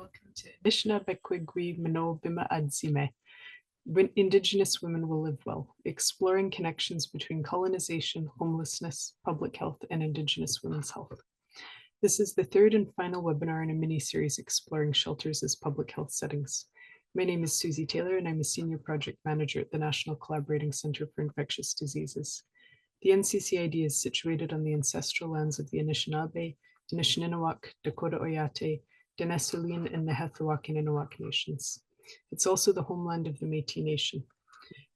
Welcome to Anishinaabekwe G'wii M'no Bimaadzimi. Indigenous Women Will Live Well, exploring connections between colonization, homelessness, public health, and Indigenous women's health. This is the third and final webinar in a mini-series exploring shelters as public health settings. My name is Susie Taylor, and I'm a Senior Project Manager at the National Collaborating Center for Infectious Diseases. The NCCID is situated on the ancestral lands of the Anishinaabe, Anishinaabekwe, Dakota Oyate, Denesulin, and Nehethawak nations. It's also the homeland of the Métis Nation.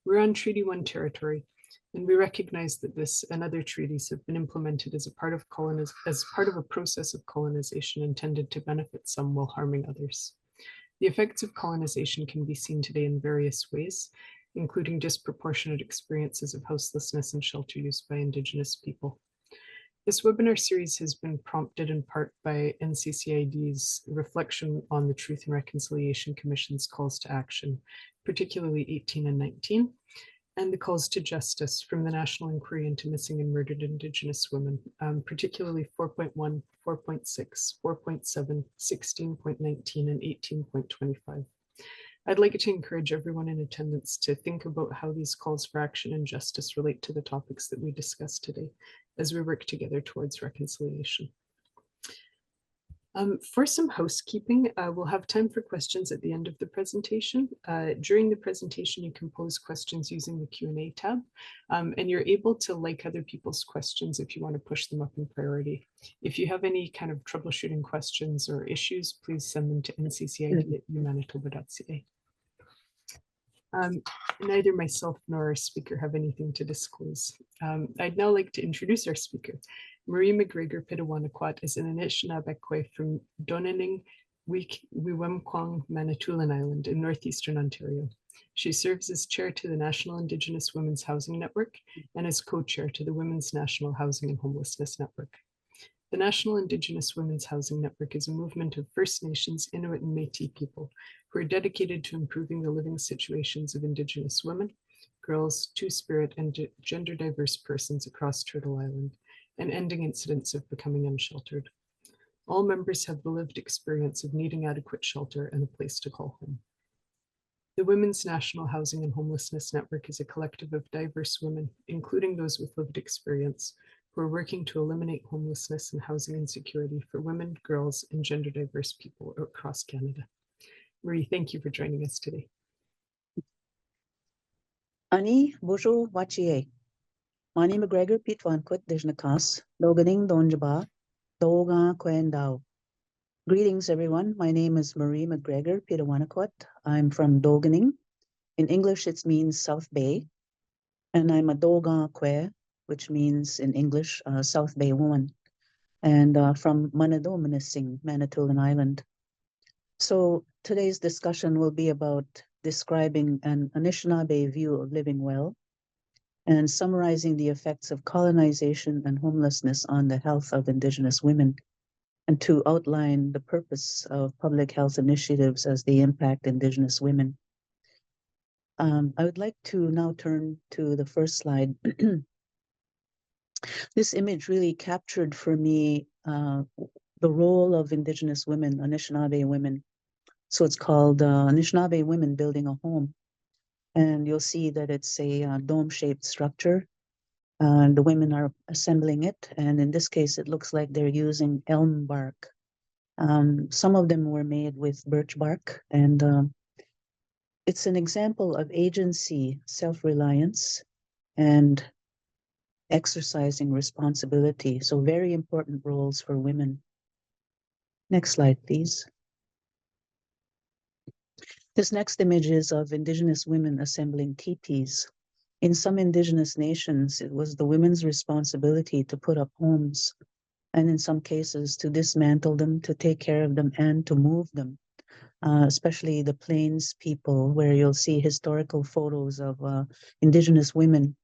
We're on Treaty 1 territory, and we recognize that this and other treaties have been implemented as part of a process of colonization intended to benefit some while harming others. The effects of colonization can be seen today in various ways, including disproportionate experiences of houselessness and shelter use by Indigenous people. This webinar series has been prompted in part by NCCID's reflection on the Truth and Reconciliation Commission's calls to action, particularly 18 and 19, and the calls to justice from the National Inquiry into Missing and Murdered Indigenous Women, particularly 4.1, 4.6, 4.7, 16.19, and 18.25. I'd like to encourage everyone in attendance to think about how these calls for action and justice relate to the topics that we discussed today as we work together towards reconciliation. For some housekeeping, we'll have time for questions at the end of the presentation. During the presentation, you can pose questions using the Q&A tab, and you're able to like other people's questions if you want to push them up in priority. If you have any kind of troubleshooting questions or issues, please send them to nccid@umanitoba.ca. Neither myself nor our speaker have anything to disclose. I'd now like to introduce our speaker. Marie McGregor Pitawanakwat is an Anishinaabekwe from Donaning, Wiwemkwang, Manitoulin Island in northeastern Ontario. She serves as chair to the National Indigenous Women's Housing Network and as co-chair to the Women's National Housing and Homelessness Network. The National Indigenous Women's Housing Network is a movement of First Nations, Inuit, and Métis people who are dedicated to improving the living situations of Indigenous women, girls, Two-Spirit, and gender diverse persons across Turtle Island, and ending incidents of becoming unsheltered. All members have the lived experience of needing adequate shelter and a place to call home. The Women's National Housing and Homelessness Network is a collective of diverse women, including those with lived experience, who are working to eliminate homelessness and housing insecurity for women, girls, and gender diverse people across Canada. Marie, thank you for joining us today. Ani Bojo Wachie. Mani McGregor Pitwankut Dijnakas, Doganing Donjaba, Doga Kwendao. Greetings, everyone. My name is Marie McGregor Pitawanakwat. I'm from Doganing. In English, it means South Bay. And I'm a Doga Kwe, which means in English, South Bay woman. And from Manado, Manitoulin Island. So today's discussion will be about describing an Anishinaabe view of living well and summarizing the effects of colonization and homelessness on the health of Indigenous women, and to outline the purpose of public health initiatives as they impact Indigenous women. I would like to now turn to the first slide. This image really captured for me the role of Indigenous women, Anishinaabe women. So it's called Anishinaabe Women Building a Home. And you'll see that it's a dome-shaped structure. The women are assembling it. And in this case, it looks like they're using elm bark. Some of them were made with birch bark. And it's an example of agency, self-reliance, and exercising responsibility. So very important roles for women. Next slide, please. This next image is of Indigenous women assembling teepees. In some Indigenous nations, it was the women's responsibility to put up homes, and in some cases to dismantle them, to take care of them, and to move them, especially the Plains people, where you'll see historical photos of Indigenous women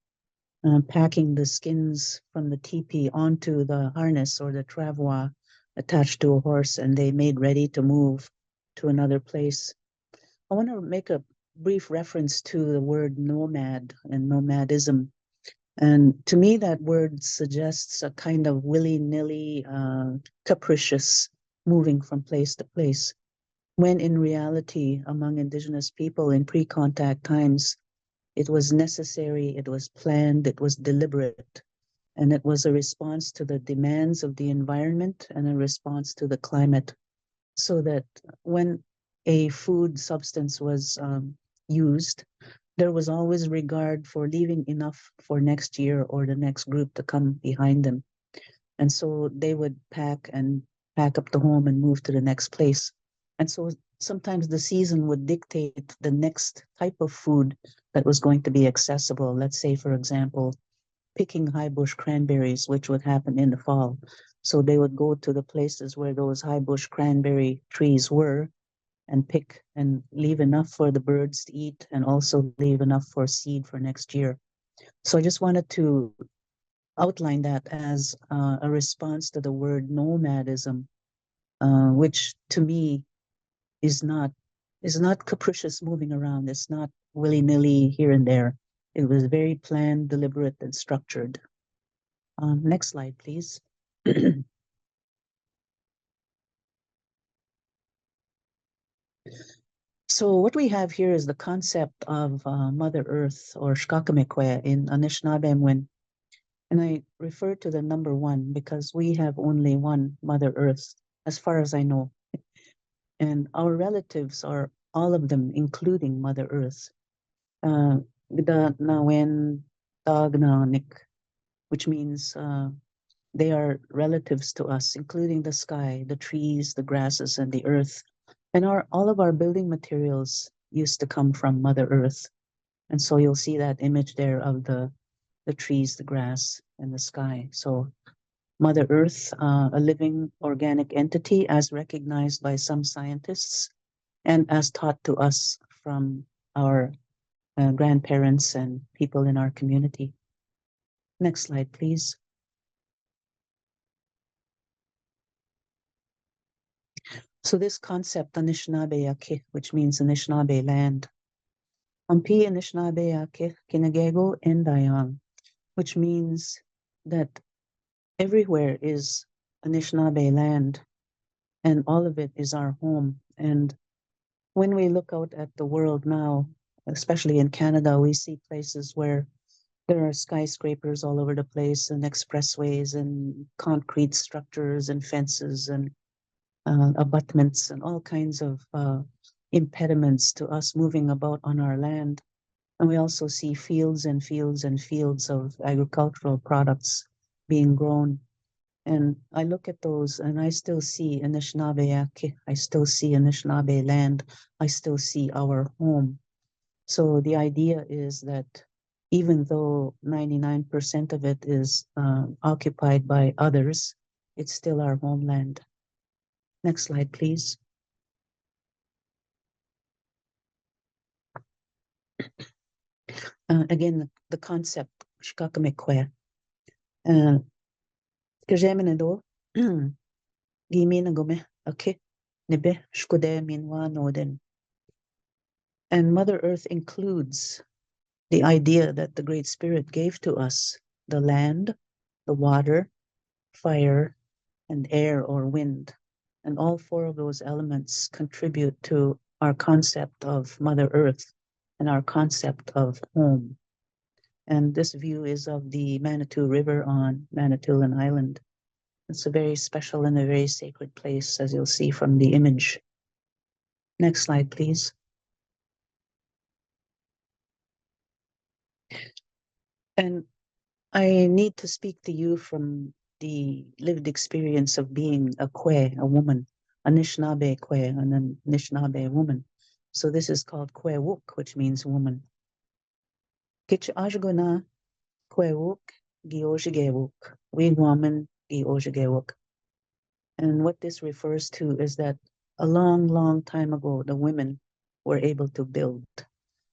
packing the skins from the teepee onto the harness or the travois attached to a horse, and they made ready to move to another place. I want to make a brief reference to the word nomad and nomadism. And to me, that word suggests a kind of willy-nilly, capricious moving from place to place. when in reality, among Indigenous people in pre-contact times, it was necessary, it was planned, it was deliberate, and it was a response to the demands of the environment and a response to the climate, so that when a food substance was used, there was always regard for leaving enough for next year or the next group to come behind them. And so they would pack up the home and move to the next place. And so sometimes the season would dictate the next type of food that was going to be accessible. Let's say, for example, picking high bush cranberries, which would happen in the fall. So they would go to the places where those high bush cranberry trees were and pick and leave enough for the birds to eat and also leave enough for seed for next year. So I just wanted to outline that as a response to the word nomadism, which to me is not capricious moving around. It's not willy-nilly here and there. It was very planned, deliberate, and structured. Next slide, please. So what we have here is the concept of Mother Earth, or Anishinaabekwe in Anishinaabe. And I refer to the number one because we have only one Mother Earth, as far as I know. And our relatives are all of them, including Mother Earth. The Nawen Tagnanik, which means they are relatives to us, including the sky, the trees, the grasses, and the earth. And all of our building materials used to come from Mother Earth. And so you'll see that image there of the trees, the grass, and the sky. So Mother Earth, a living organic entity as recognized by some scientists and as taught to us from our grandparents and people in our community. Next slide, please. So this concept, Anishinaabekwe, which means Anishinaabe land. Ampi Anishinaabekwe Kinagego Endayang, which means that everywhere is Anishinaabe land and all of it is our home. And when we look out at the world now, especially in Canada, we see places where there are skyscrapers all over the place and expressways and concrete structures and fences and abutments and all kinds of impediments to us moving about on our land. And we also see fields and fields and fields of agricultural products being grown. And I look at those and I still see Anishinaabekwe, I still see Anishinaabe land, I still see our home. So the idea is that even though 99% of it is occupied by others, it's still our homeland. Next slide, please. Again, the concept, Shkakamekwe. Kajemenado, Gimina Gome, okay, Nebe, Shkude Minwa Noden. And Mother Earth includes the idea that the Great Spirit gave to us, the land, the water, fire, and air or wind. And all four of those elements contribute to our concept of Mother Earth and our concept of home. And this view is of the Manitou River on Manitoulin Island. It's a very special and a very sacred place, as you'll see from the image. Next slide, please. And I need to speak to you from the lived experience of being a Kwe, a woman, Anishinaabekwe, an Anishinaabe woman. So this is called Kwewuk, which means woman. Kichajgona Kwewuk Giojigewuk, we woman Giojigewuk. And what this refers to is that a long, long time ago, the women were able to build,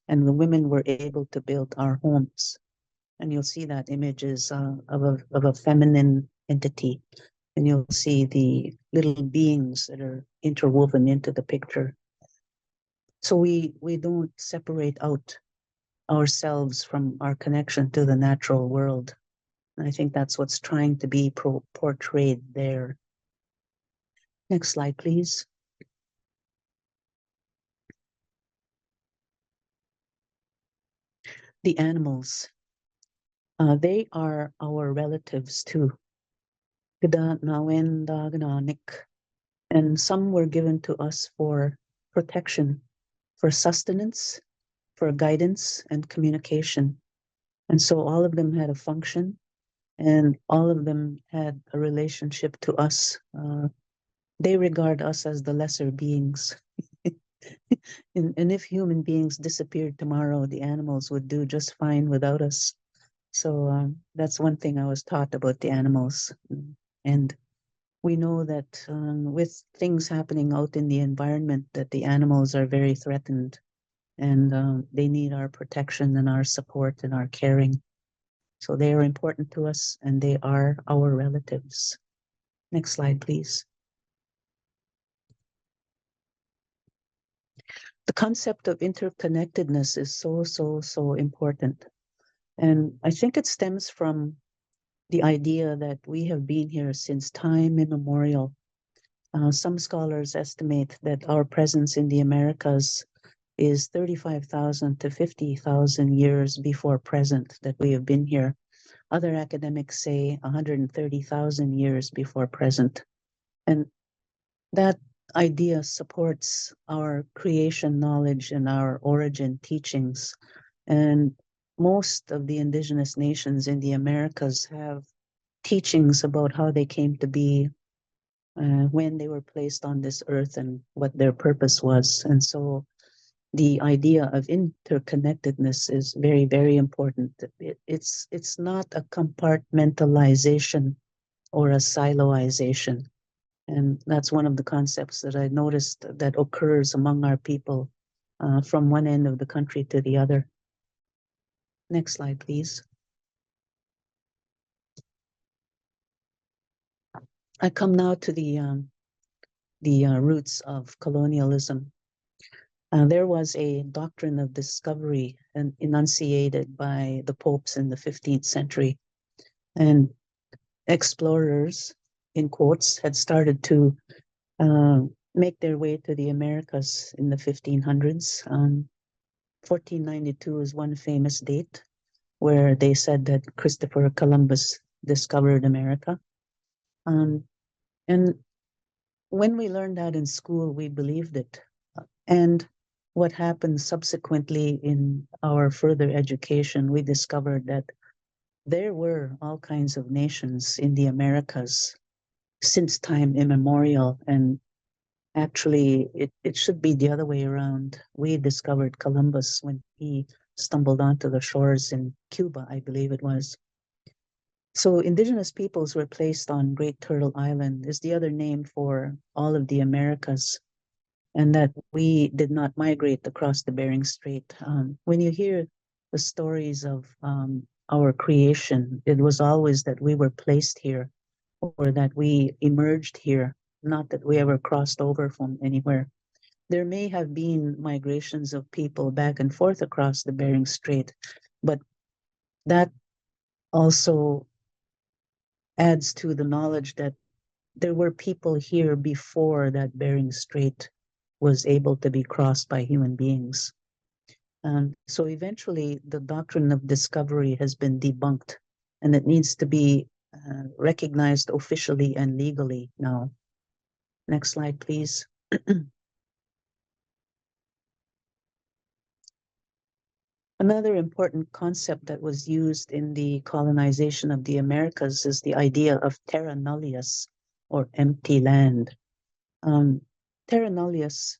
and the women were able to build our homes. And you'll see that image is of a feminine entity. And you'll see the little beings that are interwoven into the picture. So we don't separate out ourselves from our connection to the natural world. And I think that's what's trying to be portrayed there. Next slide, please. the animals. They are our relatives too. And some were given to us for protection, for sustenance, for guidance and communication. And so all of them had a function, and all of them had a relationship to us. They regard us as the lesser beings. And if human beings disappeared tomorrow, the animals would do just fine without us. So that's one thing I was taught about the animals. And we know that with things happening out in the environment, that the animals are very threatened, and they need our protection and our support and our caring. So they are important to us, and they are our relatives. Next slide, please. The concept of interconnectedness is so important. And I think it stems from the idea that we have been here since time immemorial. Some scholars estimate that our presence in the Americas is 35,000 to 50,000 years before present that we have been here. Other academics say 130,000 years before present. And that idea supports our creation knowledge and our origin teachings. And most of the indigenous nations in the Americas have teachings about how they came to be, when they were placed on this earth, and what their purpose was. And so the idea of interconnectedness is very important. It's not a compartmentalization or a siloization. And that's one of the concepts that I noticed that occurs among our people from one end of the country to the other. Next slide, please. I come now to the roots of colonialism. There was a doctrine of discovery enunciated by the popes in the 15th century. And explorers, in quotes, had started to make their way to the Americas in the 1500s. 1492 is one famous date where they said that Christopher Columbus discovered America. And when we learned that in school, we believed it. And what happened subsequently in our further education, we discovered that there were all kinds of nations in the Americas since time immemorial. And actually, it should be the other way around. We discovered Columbus when he stumbled onto the shores in Cuba, I believe it was. So indigenous peoples were placed on Great Turtle Island is the other name for all of the Americas, and that we did not migrate across the Bering Strait. When you hear the stories of our creation, it was always that we were placed here, or that we emerged here, not that we ever crossed over from anywhere. There may have been migrations of people back and forth across the Bering Strait, but that also adds to the knowledge that there were people here before that Bering Strait was able to be crossed by human beings. So eventually the doctrine of discovery has been debunked, and it needs to be recognized officially and legally now. Next slide, please. Another important concept that was used in the colonization of the Americas is the idea of terra nullius, or empty land. Terra nullius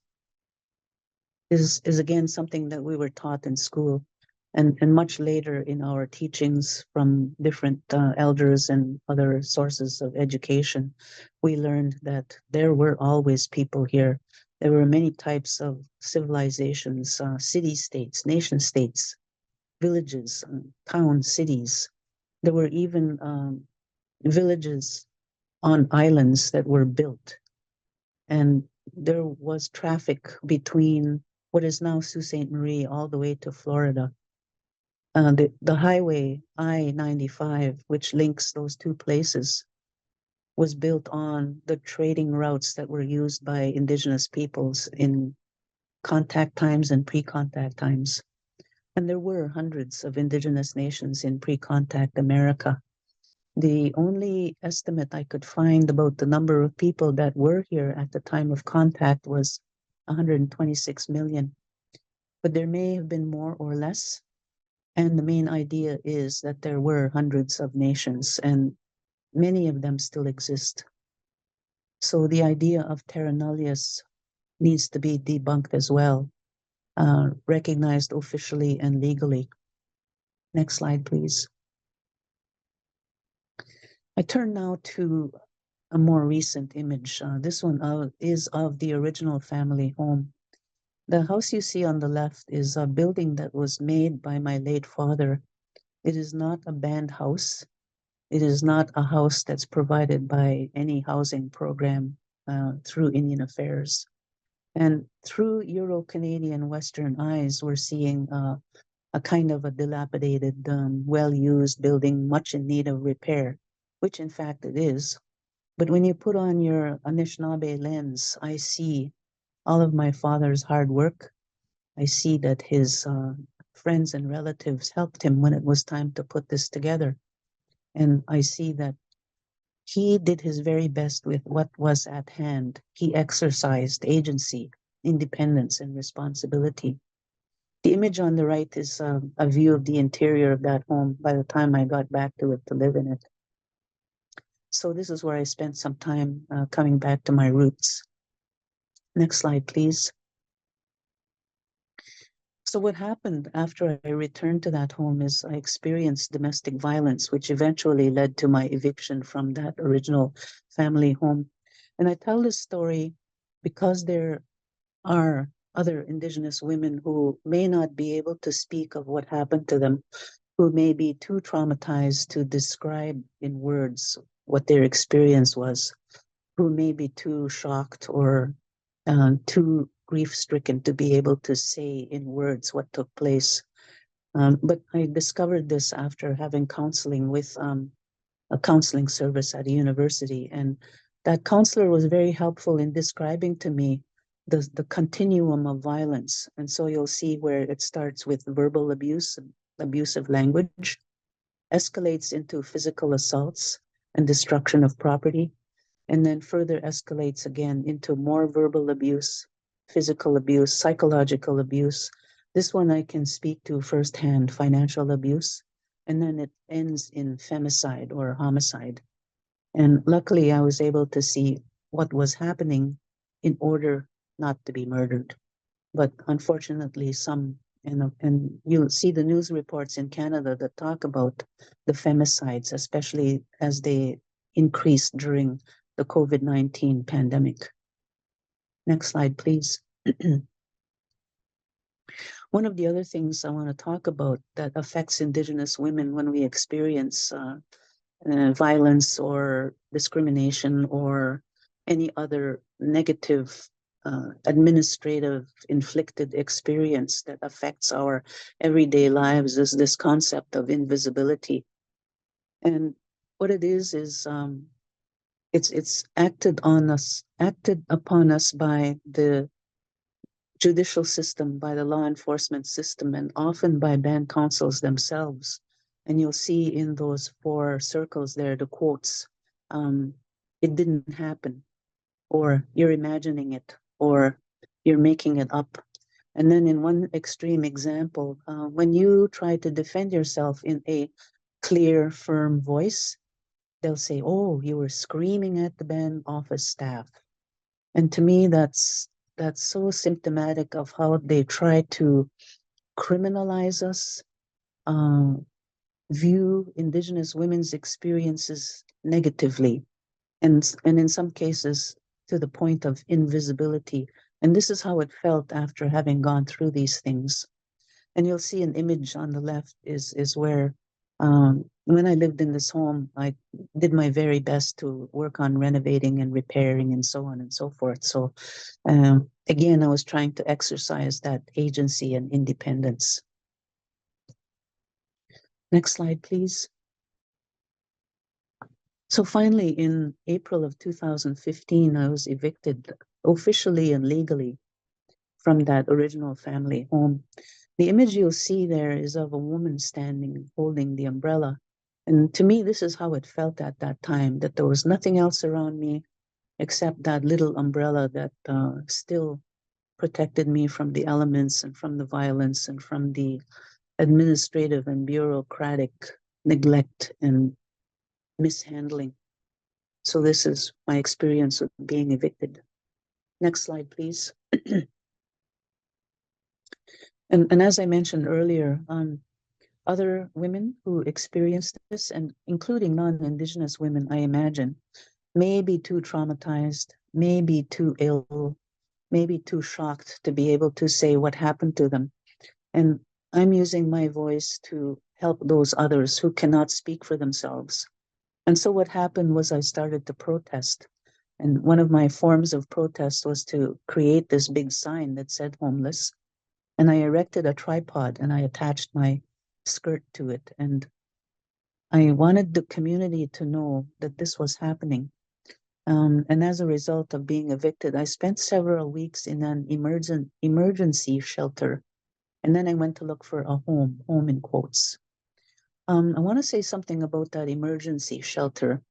is again something that we were taught in school, and much later in our teachings from different elders and other sources of education, we learned that there were always people here. There were many types of civilizations, city-states, nation-states, villages, towns, cities. There were even villages on islands that were built. And there was traffic between what is now Sault Ste. Marie all the way to Florida. The highway I-95, which links those two places, was built on the trading routes that were used by indigenous peoples in contact times and pre-contact times. And there were hundreds of indigenous nations in pre-contact America. The only estimate I could find about the number of people that were here at the time of contact was 126 million. But there may have been more or less. And the main idea is that there were hundreds of nations, and many of them still exist. So the idea of terra nullius needs to be debunked as well, recognized officially and legally. Next slide, please. I turn now to a more recent image. This one is of the original family home. The house you see on the left is a building that was made by my late father. It is not a band house. It is not a house that's provided by any housing program through Indian Affairs. And through Euro-Canadian Western eyes, we're seeing a kind of a dilapidated, well-used building, much in need of repair, which in fact it is. But when you put on your Anishinaabe lens, I see all of my father's hard work. I see that his friends and relatives helped him when it was time to put this together. And I see that he did his very best with what was at hand. He exercised agency, independence, and responsibility. The image on the right is a view of the interior of that home by the time I got back to it to live in it. So this is where I spent some time coming back to my roots. Next slide, please. So what happened after I returned to that home is I experienced domestic violence, which eventually led to my eviction from that original family home. And I tell this story because there are other Indigenous women who may not be able to speak of what happened to them, who may be too traumatized to describe in words what their experience was, who may be too shocked or too grief-stricken to be able to say in words what took place. But I discovered this after having counseling with a counseling service at a university. And that counselor was very helpful in describing to me the continuum of violence. And so you'll see where it starts with verbal abuse, abusive language, escalates into physical assaults and destruction of property, and then further escalates again into more verbal abuse, physical abuse, psychological abuse. This one I can speak to firsthand, financial abuse, and then it ends in femicide or homicide. And luckily I was able to see what was happening in order not to be murdered. But unfortunately, and you'll see the news reports in Canada that talk about the femicides, especially as they increased during the COVID-19 pandemic. Next slide, please. One of the other things I want to talk about that affects Indigenous women when we experience violence or discrimination or any other negative administrative inflicted experience that affects our everyday lives is this concept of invisibility. And what it is it's acted upon us by the judicial system, by the law enforcement system, and often by band councils themselves. And you'll see in those 4 circles there, the quotes, it didn't happen, or you're imagining it, or you're making it up. And then in one extreme example, when you try to defend yourself in a clear, firm voice, they'll say, oh, you were screaming at the band office staff. And to me, that's so symptomatic of how they try to criminalize us, view Indigenous women's experiences negatively, and in some cases to the point of invisibility. And this is how it felt after having gone through these things. And you'll see an image on the left is where when I lived in this home, I did my very best to work on renovating and repairing and so on and so forth. So again, I was trying to exercise that agency and independence. Next slide, please. So finally, in April of 2015, I was evicted officially and legally from that original family home. The image you'll see there is of a woman standing holding the umbrella. And to me, this is how it felt at that time, that there was nothing else around me except that little umbrella that still protected me from the elements and from the violence and from the administrative and bureaucratic neglect and mishandling. So this is my experience of being evicted. Next slide, please. And as I mentioned earlier, other women who experienced this, and including non-Indigenous women, I imagine, may be too traumatized, may be too ill, may be too shocked to be able to say what happened to them. And I'm using my voice to help those others who cannot speak for themselves. And so what happened was I started to protest. And one of my forms of protest was to create this big sign that said homeless. And I erected a tripod and I attached my skirt to it. And I wanted the community to know that this was happening. And as a result of being evicted, I spent several weeks in an emergency shelter. And then I went to look for a home in quotes. I want to say something about that emergency shelter.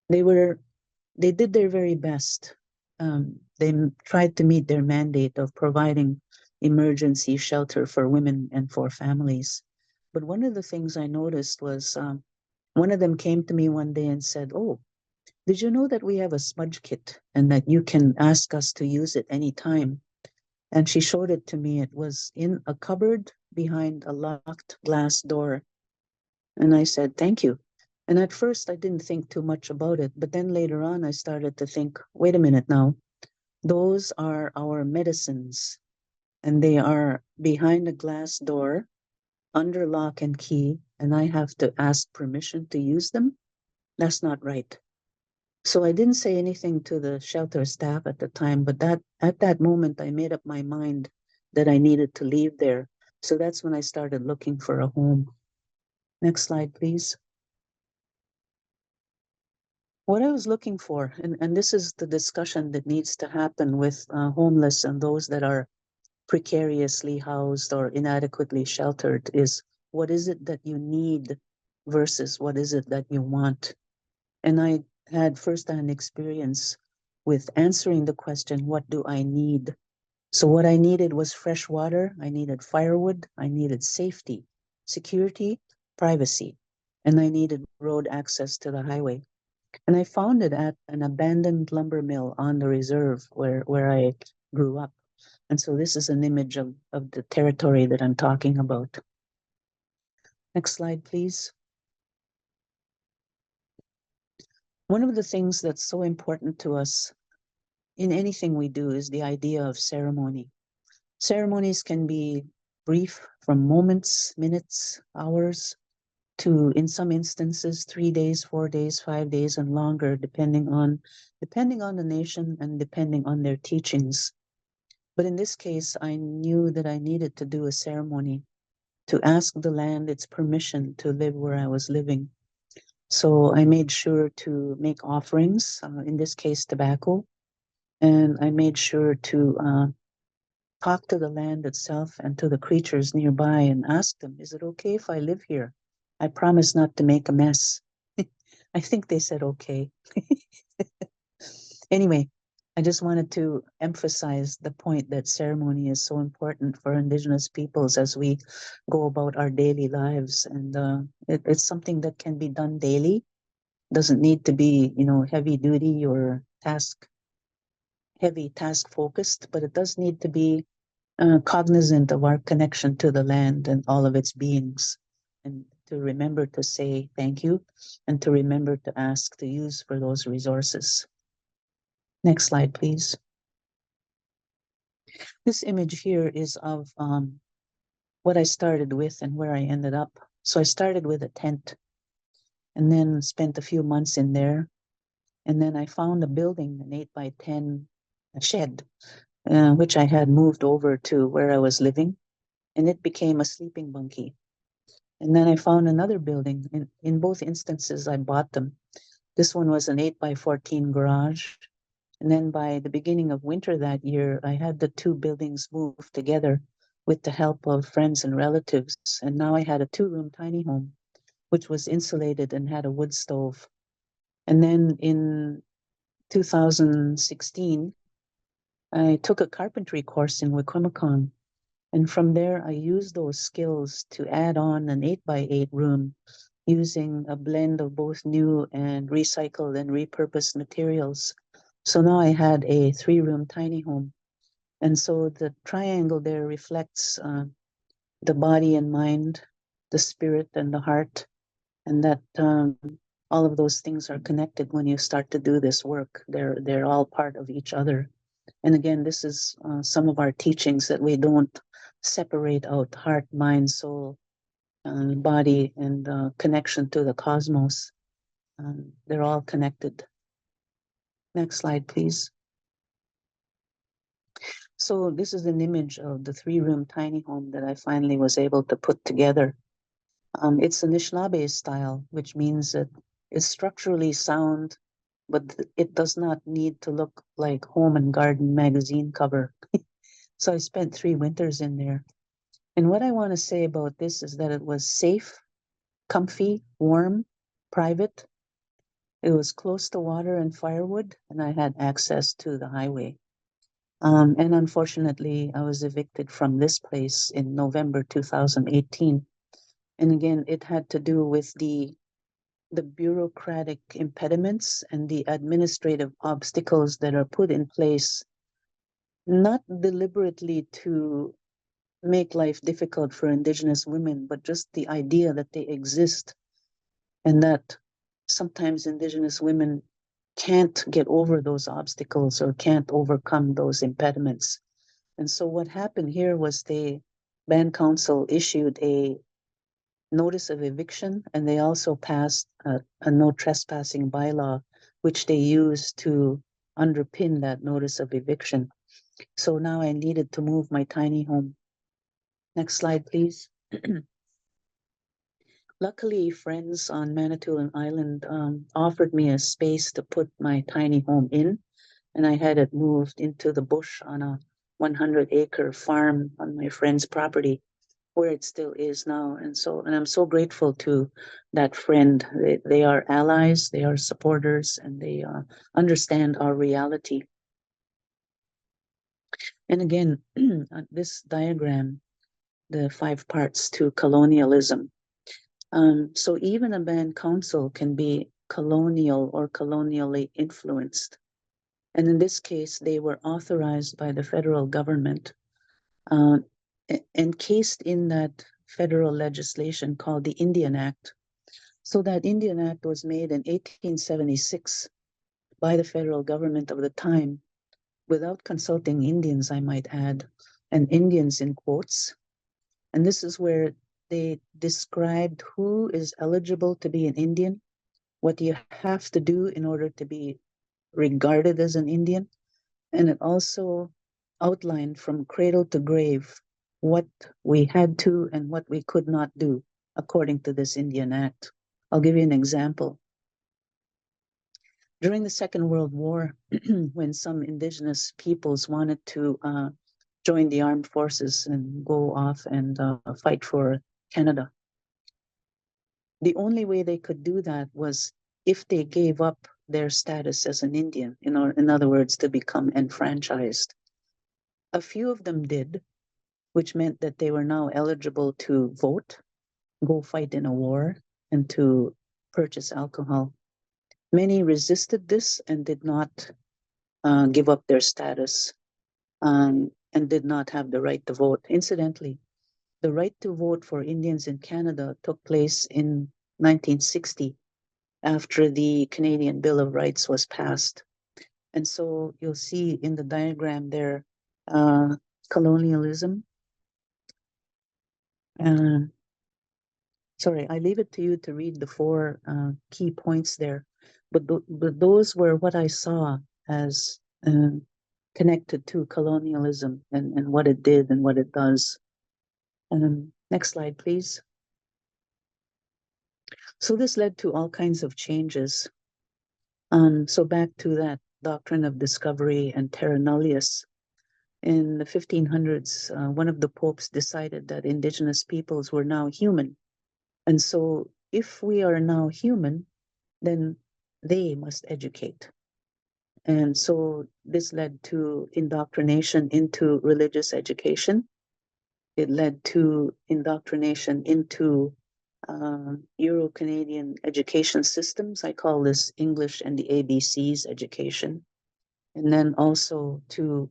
They did their very best. They tried to meet their mandate of providing emergency shelter for women and for families. But one of the things I noticed was one of them came to me one day and said, "Oh, did you know that we have a smudge kit and that you can ask us to use it anytime?" And she showed it to me. It was in a cupboard behind a locked glass door. And I said, "Thank you." And at first I didn't think too much about it. But then later on, I started to think, wait a minute now, those are our medicines. And they are behind a glass door, under lock and key. And I have to ask permission to use them. That's not right. So I didn't say anything to the shelter staff at the time, but at that moment, I made up my mind that I needed to leave there. So that's when I started looking for a home. Next slide, please. What I was looking for, and this is the discussion that needs to happen with homeless and those that are precariously housed or inadequately sheltered, is what is it that you need versus what is it that you want? And I had firsthand experience with answering the question, what do I need? So what I needed was fresh water, I needed firewood, I needed safety, security, privacy, and I needed road access to the highway. And I found it at an abandoned lumber mill on the reserve where I grew up. And so this is an image of the territory that I'm talking about. Next slide, please. One of the things that's so important to us in anything we do is the idea of ceremony. Ceremonies can be brief, from moments, minutes, hours, to, in some instances, 3 days, 4 days, 5 days, and longer, depending on the nation and depending on their teachings. But in this case, I knew that I needed to do a ceremony to ask the land its permission to live where I was living. So I made sure to make offerings, in this case, tobacco, and I made sure to talk to the land itself and to the creatures nearby and ask them, is it okay if I live here? I promise not to make a mess. I think they said okay. Anyway, I just wanted to emphasize the point that ceremony is so important for Indigenous peoples as we go about our daily lives. And it's something that can be done daily. Doesn't need to be, heavy duty or task focused, but it does need to be cognizant of our connection to the land and all of its beings, and to remember to say thank you and to remember to ask to use for those resources. Next slide, please. This image here is of what I started with and where I ended up. So I started with a tent and then spent a few months in there. And then I found a building, an 8x10 shed, which I had moved over to where I was living, and it became a sleeping bunkie. And then I found another building. In both instances, I bought them. This one was an 8x14 garage. And then by the beginning of winter that year, I had the two buildings moved together. with the help of friends and relatives. And now I had a 2-room tiny home, which was insulated and had a wood stove. And then in 2016, I took a carpentry course in Wikwemikong. And from there, I used those skills to add on an 8x8 room using a blend of both new and recycled and repurposed materials. So now I had a 3-room tiny home. And so the triangle there reflects the body and mind, the spirit and the heart, and that all of those things are connected when you start to do this work. They're all part of each other. And again, this is some of our teachings, that we don't separate out heart, mind, soul, body, and connection to the cosmos. They're all connected. Next slide, please. So this is an image of the 3-room tiny home that I finally was able to put together. It's Anishinaabe style, which means that it's structurally sound, but it does not need to look like Home and Garden magazine cover. So I spent 3 winters in there. And what I want to say about this is that it was safe, comfy, warm, private. It was close to water and firewood, and I had access to the highway. And unfortunately, I was evicted from this place in November 2018. And again, it had to do with the bureaucratic impediments and the administrative obstacles that are put in place, not deliberately to make life difficult for Indigenous women, but just the idea that they exist, and that sometimes Indigenous women can't get over those obstacles or can't overcome those impediments. And so what happened here was the Band Council issued a notice of eviction, and they also passed a no trespassing bylaw, which they used to underpin that notice of eviction. So now I needed to move my tiny home. Next slide, please. Luckily, friends on Manitoulin Island offered me a space to put my tiny home in, and I had it moved into the bush on a 100-acre farm on my friend's property, where it still is now. And I'm so grateful to that friend. They are allies, they are supporters, and they understand our reality. And again, this diagram, the 5 parts to colonialism. So even a band council can be colonial or colonially influenced. And in this case, they were authorized by the federal government, encased in that federal legislation called the Indian Act. So that Indian Act was made in 1876 by the federal government of the time, without consulting Indians, I might add, and Indians in quotes. And this is where they described who is eligible to be an Indian, what you have to do in order to be regarded as an Indian. And it also outlined from cradle to grave what we had to and what we could not do according to this Indian Act. I'll give you an example. During the Second World War, when some Indigenous peoples wanted to join the armed forces and go off and fight for Canada, the only way they could do that was if they gave up their status as an Indian, in other words, to become enfranchised. A few of them did, which meant that they were now eligible to vote, go fight in a war, and to purchase alcohol. Many resisted this and did not give up their status and did not have the right to vote. Incidentally, the right to vote for Indians in Canada took place in 1960 after the Canadian Bill of Rights was passed. And so you'll see in the diagram there, colonialism. Sorry, I leave it to you to read the 4 key points there. But those were what I saw as connected to colonialism and what it did and what it does. Next slide, please. So this led to all kinds of changes. So back to that doctrine of discovery and terra nullius. in the 1500s, one of the popes decided that indigenous peoples were now human. And so if we are now human, then they must educate. And so this led to indoctrination into religious education. It led to indoctrination into Euro-Canadian education systems. I call this English and the ABCs education. And then also to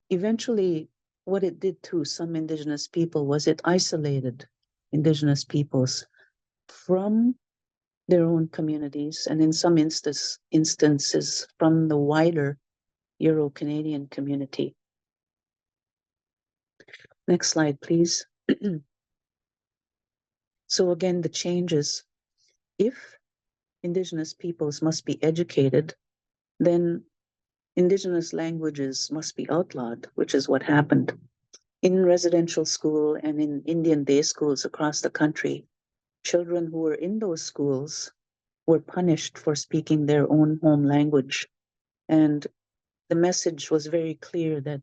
eventually, what it did to some Indigenous people was it isolated Indigenous peoples from their own communities, and in some instances from the wider Euro-Canadian community. Next slide, please. So again, the changes. If Indigenous peoples must be educated, then Indigenous languages must be outlawed, which is what happened. In residential school and in Indian day schools across the country, children who were in those schools were punished for speaking their own home language. And the message was very clear that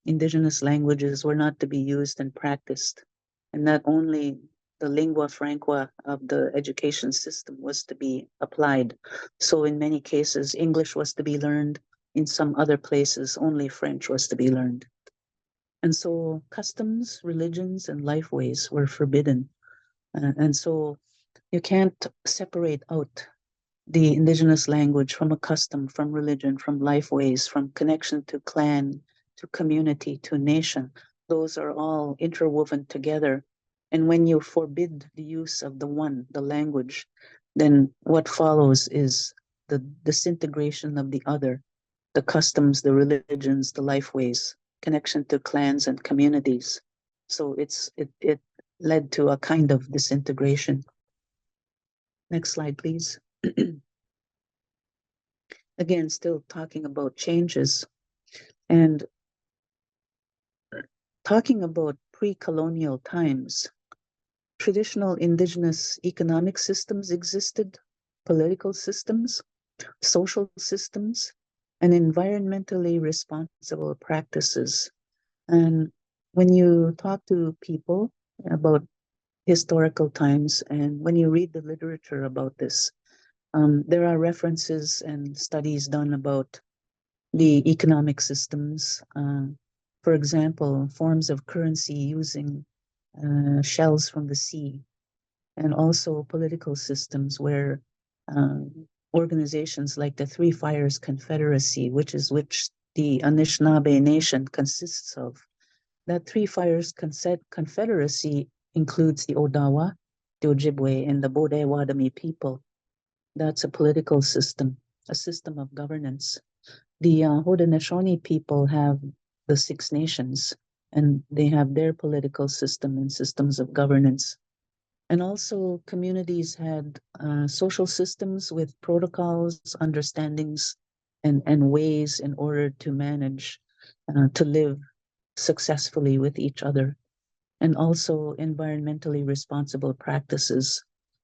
Indigenous languages were not to be used and practiced, and that only the lingua franca of the education system was to be applied. So in many cases, English was to be learned. In some other places, only French was to be learned. And so customs, religions, and life ways were forbidden. And so you can't separate out the Indigenous language from a custom, from religion, from life ways, from connection to clan, to community, to nation. Those are all interwoven together. And when you forbid the use of the one, the language, then what follows is the disintegration of the other, the customs, the religions, the life ways, connection to clans and communities. So it led to a kind of disintegration. Next slide, please. Again, still talking about changes and talking about pre-colonial times. Traditional Indigenous economic systems existed, political systems, social systems, and environmentally responsible practices. And when you talk to people about historical times and when you read the literature about this, there are references and studies done about the economic systems. For example, forms of currency using shells from the sea, and also political systems where organizations like the Three Fires Confederacy, which the Anishinaabe Nation consists of. That Three Fires Confederacy includes the Odawa, the Ojibwe, and the Bodewwadami people. That's a political system, a system of governance. The Haudenosaunee people have the Six Nations, and they have their political system and systems of governance. And also communities had social systems with protocols, understandings, and ways in order to manage, to live successfully with each other, and also environmentally responsible practices.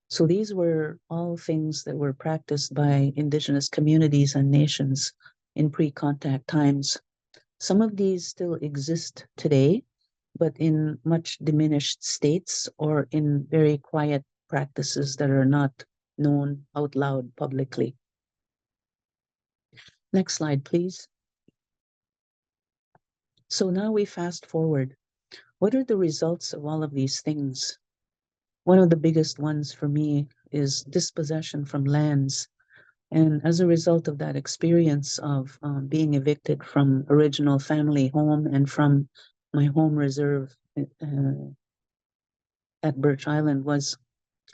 So these were all things that were practiced by Indigenous communities and nations in pre-contact times. Some of these still exist today, but in much diminished states or in very quiet practices that are not known out loud publicly. Next slide, please. So now we fast forward. What are the results of all of these things? One of the biggest ones for me is dispossession from lands. And as a result of that experience of being evicted from original family home and from my home reserve at Birch Island,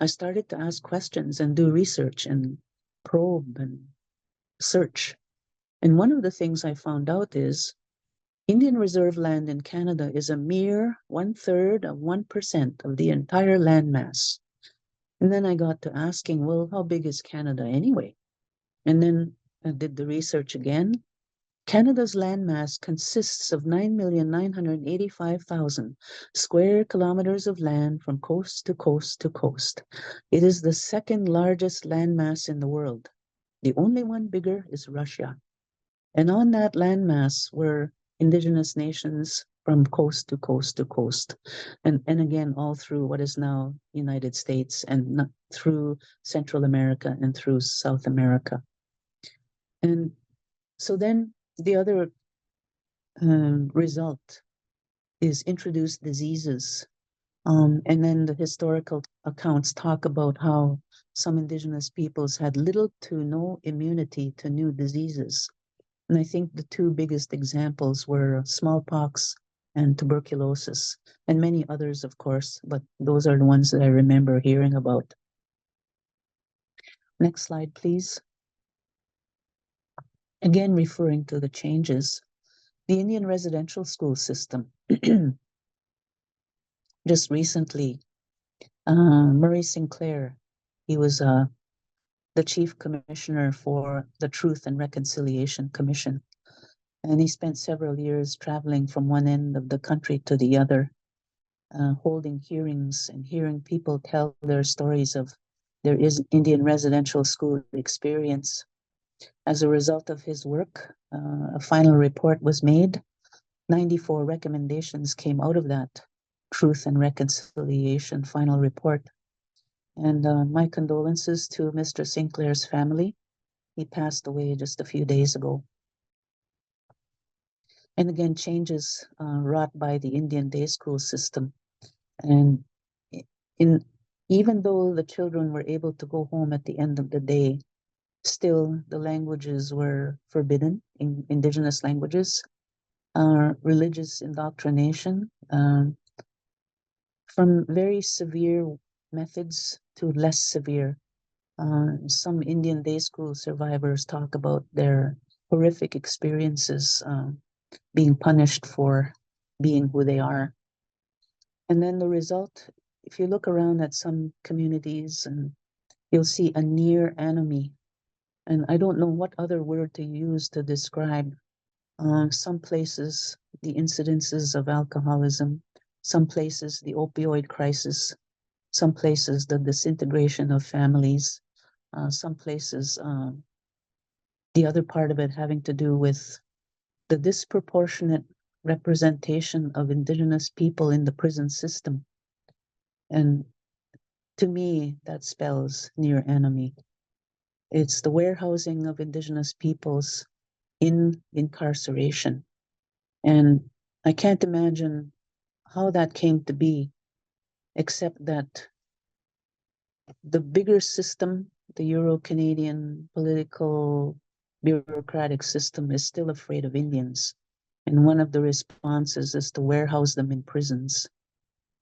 I started to ask questions and do research and probe and search. And one of the things I found out is Indian reserve land in Canada is a mere 1/3 of 1% of the entire landmass. And then I got to asking, well, how big is Canada anyway? And then I did the research again. Canada's landmass consists of 9,985,000 square kilometers of land from coast to coast to coast. It is the second largest landmass in the world. The only one bigger is Russia. And on that landmass were indigenous nations from coast to coast to coast, and again all through what is now United States and through Central America and through South America. And so then the other result is introduced diseases. And then the historical accounts talk about how some indigenous peoples had little to no immunity to new diseases. And I think the two biggest examples were smallpox and tuberculosis, and many others, of course, but those are the ones that I remember hearing about. Next slide, please. Again, referring to the changes, the Indian residential school system. Just recently, Murray Sinclair, he was the chief commissioner for the Truth and Reconciliation Commission. And he spent several years traveling from one end of the country to the other, holding hearings and hearing people tell their stories of their Indian residential school experience. As a result of his work, a final report was made. 94 recommendations came out of that Truth and Reconciliation final report. And my condolences to Mr. Sinclair's family. He passed away just a few days ago. And again, changes wrought by the Indian day school system. And even though the children were able to go home at the end of the day, still the languages were forbidden, in indigenous languages, religious indoctrination, from very severe methods to less severe. Some Indian day school survivors talk about their horrific experiences being punished for being who they are. And then the result, if you look around at some communities, and you'll see a near enemy. And I don't know what other word to use to describe some places, the incidences of alcoholism, some places, the opioid crisis, some places, the disintegration of families, some places, the other part of it having to do with the disproportionate representation of indigenous people in the prison system. And to me, that spells near enemy. It's the warehousing of indigenous peoples in incarceration. And I can't imagine how that came to be, except that the bigger system, the Euro-Canadian political bureaucratic system, is still afraid of Indians. And one of the responses is to warehouse them in prisons.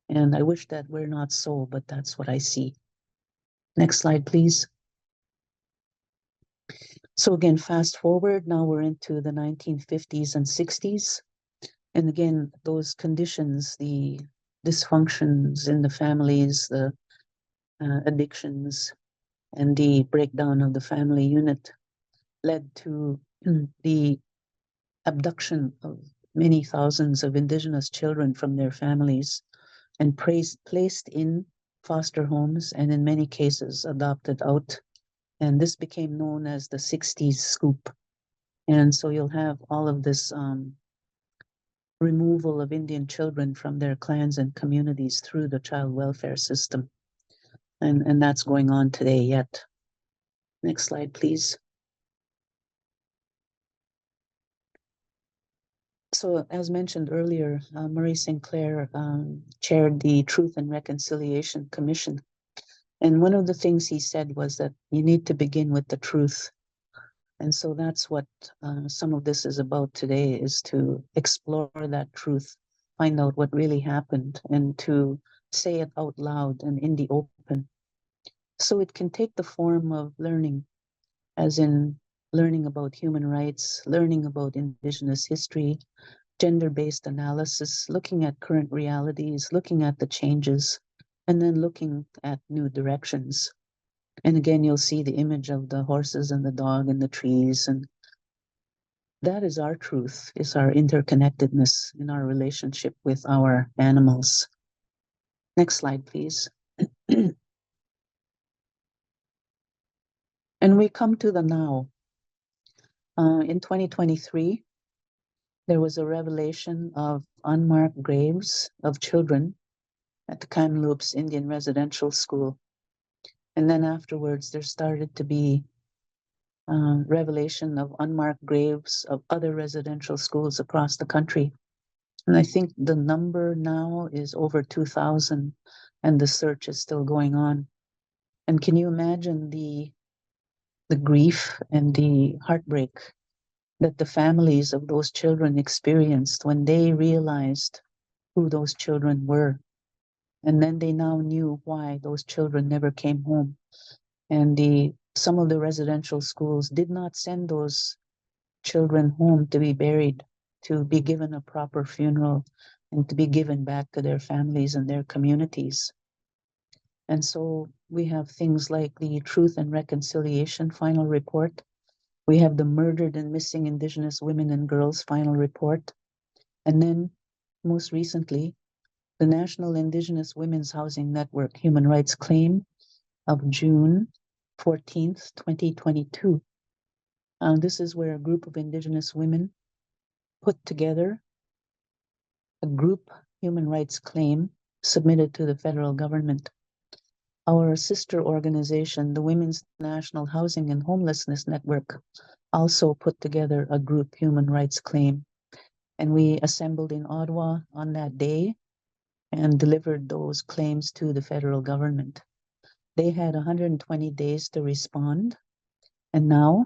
And I wish that we're not so, but that's what I see. Next slide, please. So again, fast forward, now we're into the 1950s and 60s. And again, those conditions, the dysfunctions in the families, the addictions, and the breakdown of the family unit led to the abduction of many thousands of indigenous children from their families and placed in foster homes, and in many cases adopted out. And this became known as the 60s scoop. And so you'll have all of this removal of Indian children from their clans and communities through the child welfare system. And that's going on today yet. Next slide, please. So as mentioned earlier, Murray Sinclair chaired the Truth and Reconciliation Commission. And one of the things he said was that you need to begin with the truth. And so that's what some of this is about today, is to explore that truth, find out what really happened, and to say it out loud and in the open. So it can take the form of learning, as in learning about human rights, learning about Indigenous history, gender-based analysis, looking at current realities, looking at the changes, and then looking at new directions. And again, you'll see the image of the horses and the dog and the trees. And that is our truth, is our interconnectedness in our relationship with our animals. Next slide, please. And we come to the now. In 2023, there was a revelation of unmarked graves of children at the Kamloops Indian Residential School. And then afterwards, there started to be revelation of unmarked graves of other residential schools across the country. And I think the number now is over 2,000, and the search is still going on. And can you imagine the grief and the heartbreak that the families of those children experienced when they realized who those children were? And then they now knew why those children never came home. And some of the residential schools did not send those children home to be buried, to be given a proper funeral, and to be given back to their families and their communities. And so we have things like the Truth and Reconciliation final report. We have the Murdered and Missing Indigenous Women and Girls final report. And then most recently, the National Indigenous Women's Housing Network Human Rights Claim of June 14th, 2022. This is where a group of Indigenous women put together a group human rights claim submitted to the federal government. Our sister organization, the Women's National Housing and Homelessness Network, also put together a group human rights claim. And we assembled in Ottawa on that day and delivered those claims to the federal government. They had 120 days to respond. And now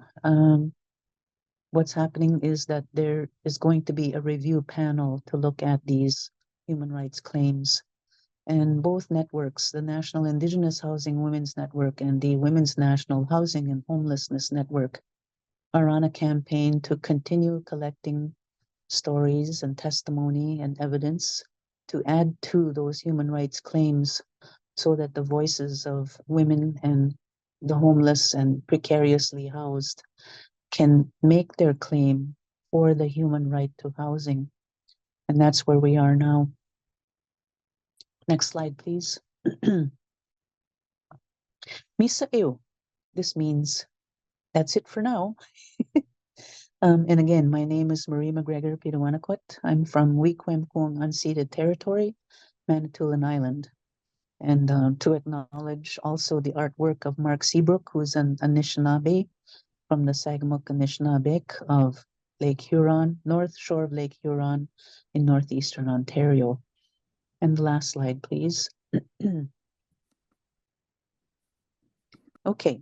what's happening is that there is going to be a review panel to look at these human rights claims. And both networks, the National Indigenous Housing Women's Network and the Women's National Housing and Homelessness Network, are on a campaign to continue collecting stories and testimony and evidence to add to those human rights claims so that the voices of women and the homeless and precariously housed can make their claim for the human right to housing. And that's where we are now. Next slide, please. Misa ew. This means that's it for now. And again, my name is Marie McGregor Pitawanakot. I'm from Weequampong unceded territory, Manitoulin Island. And to acknowledge also the artwork of Mark Seabrook, who's an Anishinaabe from the Sagamok Anishinaabekwe of Lake Huron, North Shore of Lake Huron in northeastern Ontario. And the last slide, please. Okay,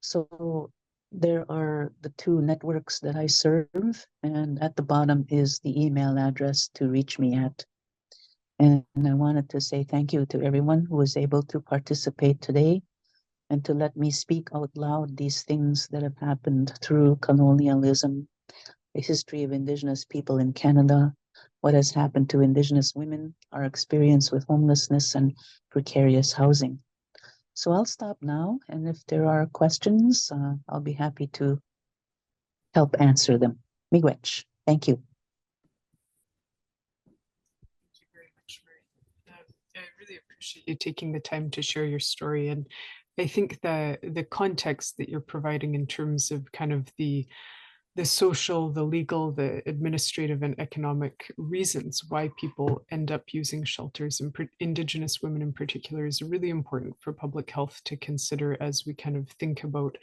so there are the two networks that I serve, and at the bottom is the email address to reach me at. And I wanted to say thank you to everyone who was able to participate today and to let me speak out loud these things that have happened through colonialism, the history of Indigenous people in Canada, what has happened to Indigenous women, our experience with homelessness and precarious housing. So I'll stop now, and if there are questions, I'll be happy to help answer them. Miigwech. Thank you. Thank you very much, Marie. I really appreciate you taking the time to share your story. And I think the context that you're providing in terms of kind of the social, the legal, the administrative and economic reasons why people end up using shelters, and Indigenous women in particular, is really important for public health to consider as we kind of think about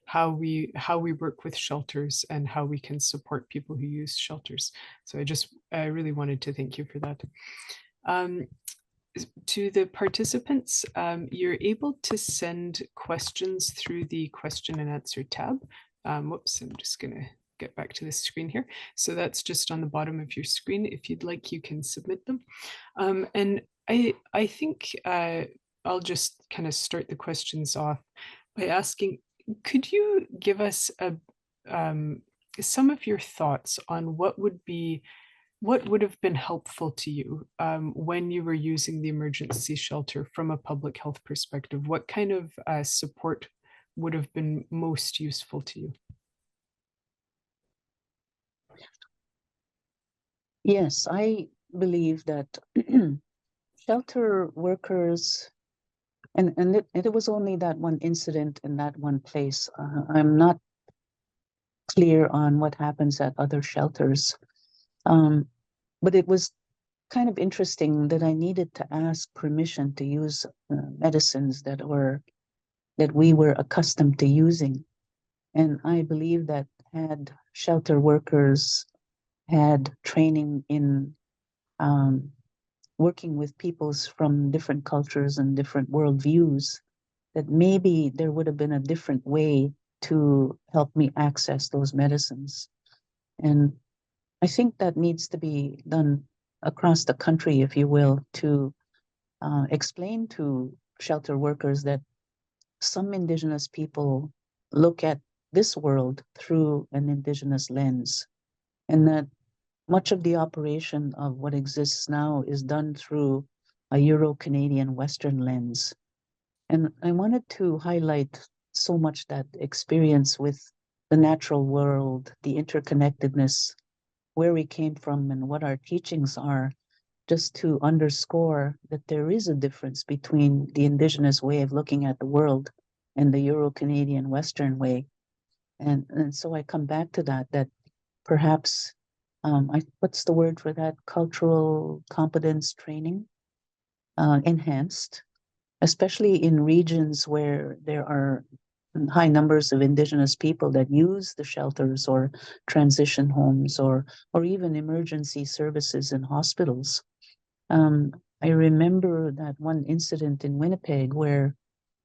how we work with shelters and how we can support people who use shelters. So I really wanted to thank you for that. To the participants, you're able to send questions through the question and answer tab. Whoops, I'm just gonna get back to this screen here. So that's just on the bottom of your screen. If you'd like, you can submit them. And I think I'll just kind of start the questions off by asking, could you give us some of your thoughts on what would have been helpful to you when you were using the emergency shelter from a public health perspective? What kind of support would have been most useful to you? Yes, I believe that shelter workers, and it was only that one incident in that one place. I'm not clear on what happens at other shelters. But it was kind of interesting that I needed to ask permission to use medicines that we were accustomed to using. And I believe that had shelter workers had training in working with peoples from different cultures and different worldviews, that maybe there would have been a different way to help me access those medicines. And I think that needs to be done across the country, if you will, to explain to shelter workers that some Indigenous people look at this world through an Indigenous lens, and that much of the operation of what exists now is done through a Euro-Canadian Western lens. And I wanted to highlight so much that experience with the natural world, the interconnectedness, where we came from and what our teachings are, just to underscore that there is a difference between the Indigenous way of looking at the world and the Euro-Canadian Western way. And so I come back to that perhaps, what's the word for that? Cultural competence training, enhanced, especially in regions where there are high numbers of Indigenous people that use the shelters or transition homes or even emergency services in hospitals. I remember that one incident in Winnipeg where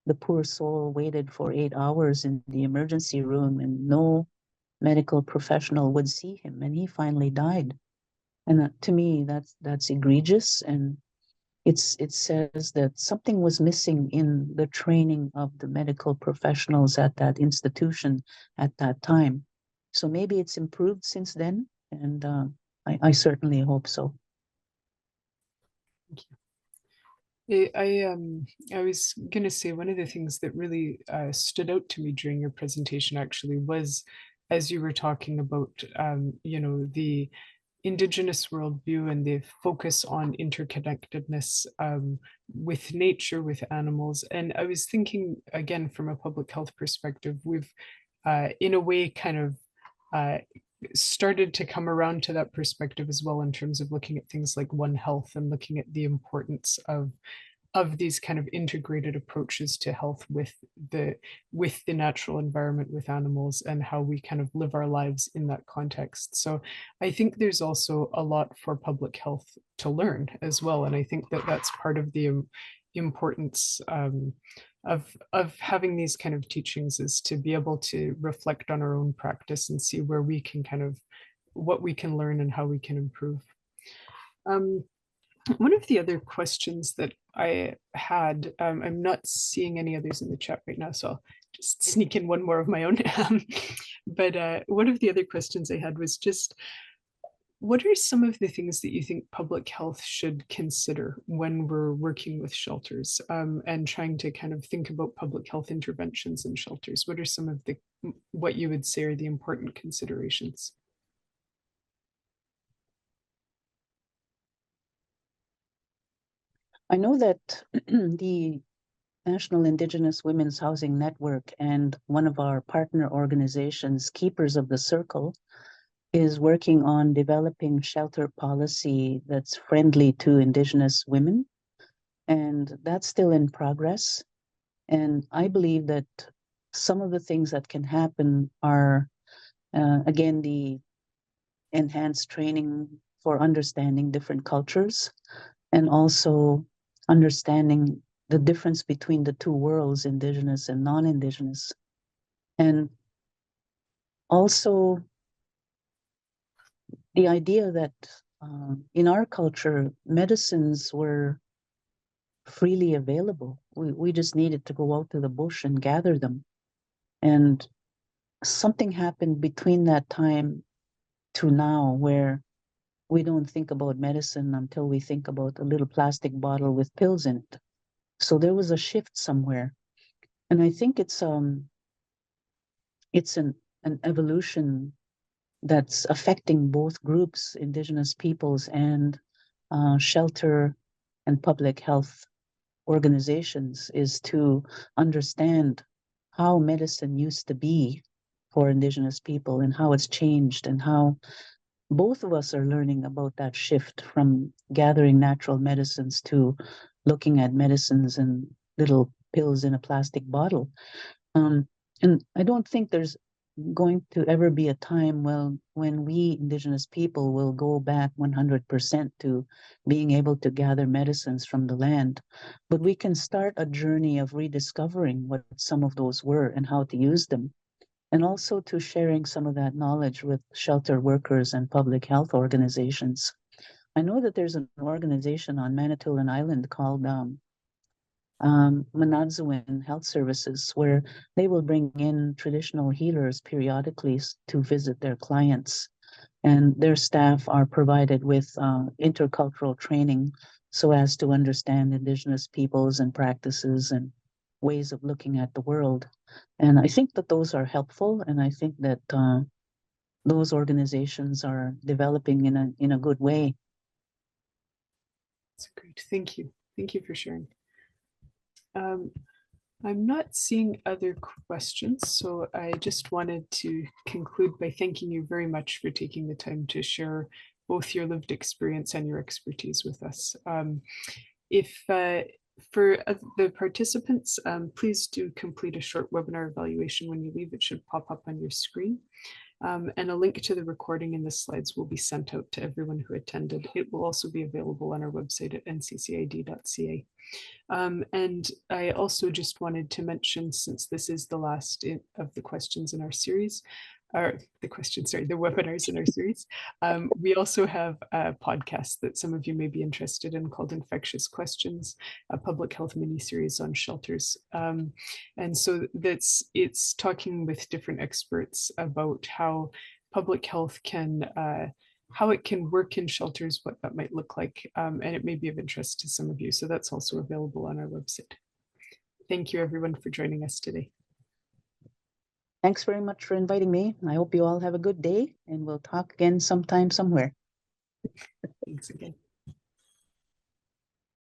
the poor soul waited for 8 hours in the emergency room and no medical professional would see him, and he finally died. And to me, that's egregious, and it says that something was missing in the training of the medical professionals at that institution at that time. So maybe it's improved since then, and I certainly hope so. Thank you. I was going to say one of the things that really stood out to me during your presentation actually was, as you were talking about, the Indigenous worldview and the focus on interconnectedness with nature, with animals. And I was thinking, again, from a public health perspective, we've in a way kind of started to come around to that perspective as well in terms of looking at things like One Health and looking at the importance of these kind of integrated approaches to health with the natural environment, with animals, and how we kind of live our lives in that context. So I think there's also a lot for public health to learn as well, and I think that that's part of the importance of having these kind of teachings, is to be able to reflect on our own practice and see where we can kind of what we can learn and how we can improve. One of the other questions that I had, I'm not seeing any others in the chat right now, so I'll just sneak in one more of my own. But one of the other questions I had was just, what are some of the things that you think public health should consider when we're working with shelters and trying to kind of think about public health interventions in shelters? What are some of what you would say are the important considerations? I know that the National Indigenous Women's Housing Network and one of our partner organizations, Keepers of the Circle, is working on developing shelter policy that's friendly to Indigenous women. And that's still in progress. And I believe that some of the things that can happen are, again, the enhanced training for understanding different cultures, and also understanding the difference between the two worlds, Indigenous and non-Indigenous. And also the idea that in our culture, medicines were freely available. We just needed to go out to the bush and gather them. And something happened between that time to now where we don't think about medicine until we think about a little plastic bottle with pills in it. So there was a shift somewhere. And I think it's an evolution that's affecting both groups, Indigenous peoples and shelter and public health organizations, is to understand how medicine used to be for Indigenous people and how it's changed, and how both of us are learning about that shift from gathering natural medicines to looking at medicines and little pills in a plastic bottle. And I don't think there's going to ever be a time when we Indigenous people will go back 100% to being able to gather medicines from the land. But we can start a journey of rediscovering what some of those were and how to use them, and also to sharing some of that knowledge with shelter workers and public health organizations. I know that there's an organization on Manitoulin Island called Bimaadziwin Health Services, where they will bring in traditional healers periodically to visit their clients. And their staff are provided with intercultural training so as to understand Indigenous peoples and practices and ways of looking at the world. And I think that those are helpful, and I think that those organizations are developing in a good way. That's great. Thank you. Thank you for sharing. I'm not seeing other questions, so I just wanted to conclude by thanking you very much for taking the time to share both your lived experience and your expertise with us. If for the participants, please do complete a short webinar evaluation when you leave. It should pop up on your screen. And a link to the recording in the slides will be sent out to everyone who attended. It will also be available on our website at nccid.ca. And I also just wanted to mention, since this is the last of the questions in our series, or the webinars in our series, we also have a podcast that some of you may be interested in called Infectious Questions, a public health mini-series on shelters. And so it's talking with different experts about how public health can how it can work in shelters, what that might look like, and it may be of interest to some of you. So that's also available on our website. Thank you everyone for joining us today. Thanks very much for inviting me. I hope you all have a good day, and we'll talk again sometime somewhere. Thanks again.